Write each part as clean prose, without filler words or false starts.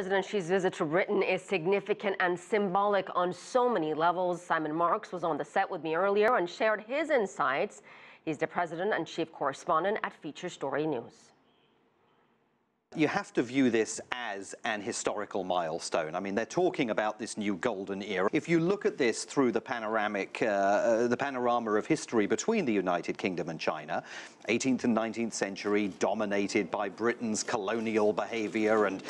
President Xi's visit to Britain is significant and symbolic on so many levels. Simon Marks was on the set with me earlier and shared his insights. He's the president and chief correspondent at Feature Story News. You have to view this as an historical milestone. I mean, they're talking about this new golden era. If you look at this through the panorama of history between the United Kingdom and China, 18th and 19th century dominated by Britain's colonial behavior and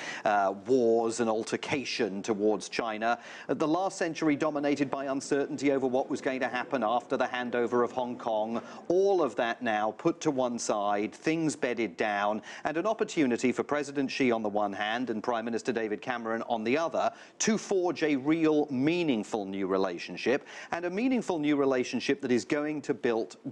wars and altercation towards China. The last century dominated by uncertainty over what was going to happen after the handover of Hong Kong. All of that now put to one side, things bedded down, and an opportunity for President Xi on the one hand and Prime Minister David Cameron on the other to forge a real meaningful new relationship, and a meaningful new relationship that is going to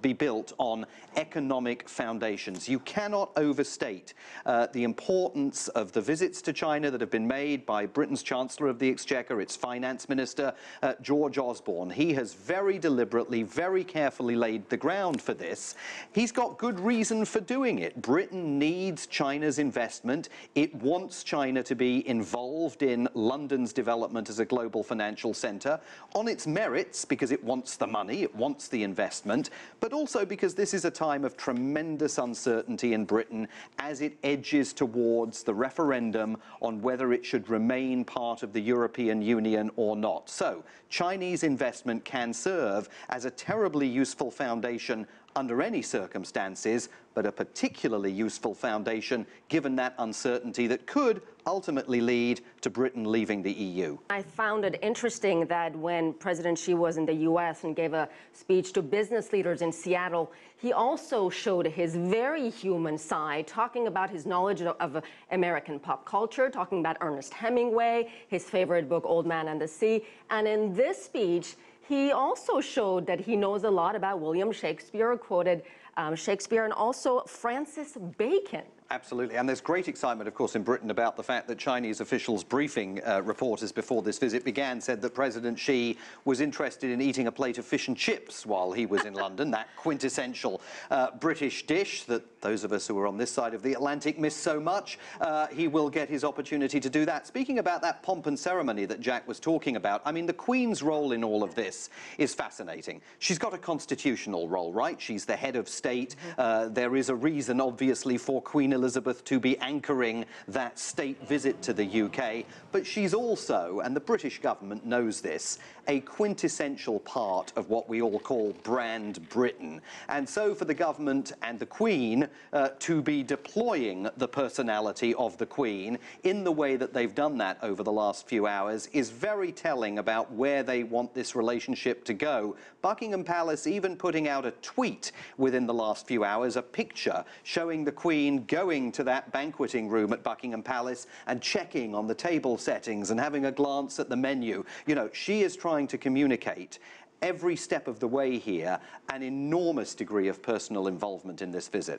be built on economic foundations. You cannot overstate the importance of the visits to China that have been made by Britain's Chancellor of the Exchequer, its Finance Minister, George Osborne. He has very deliberately, very carefully laid the ground for this. He's got good reason for doing it. Britain needs China's investment. It wants China to be involved in London's development as a global financial centre on its merits, because it wants the money, it wants the investment, but also because this is a time of tremendous uncertainty in Britain as it edges towards the referendum on whether it should remain part of the European Union or not. So Chinese investment can serve as a terribly useful foundation under any circumstances, but a particularly useful foundation given that uncertainty that could ultimately lead to Britain leaving the EU. I found it interesting that when President Xi was in the U.S. and gave a speech to business leaders in Seattle, he also showed his very human side, talking about his knowledge of American pop culture, talking about Ernest Hemingway, his favorite book, Old Man and the Sea. And in this speech, he also showed that he knows a lot about William Shakespeare, quoted Shakespeare, and also Francis Bacon. Absolutely. And there's great excitement, of course, in Britain about the fact that Chinese officials briefing reporters before this visit began said that President Xi was interested in eating a plate of fish and chips while he was in London, that quintessential British dish that those of us who are on this side of the Atlantic miss so much. He will get his opportunity to do that. Speaking about that pomp and ceremony that Jack was talking about, I mean, the Queen's role in all of this is fascinating. She's got a constitutional role, right? She's the head of state. There is a reason, obviously, for Queen Elizabeth to be anchoring that state visit to the UK, but she's also, and the British government knows this, a quintessential part of what we all call brand Britain. And so for the government and the Queen to be deploying the personality of the Queen in the way that they've done that over the last few hours is very telling about where they want this relationship to go. Buckingham Palace even putting out a tweet within the last few hours, a picture showing the Queen going to that banqueting room at Buckingham Palace and checking on the table settings and having a glance at the menu. You know, she is trying to communicate every step of the way here an enormous degree of personal involvement in this visit.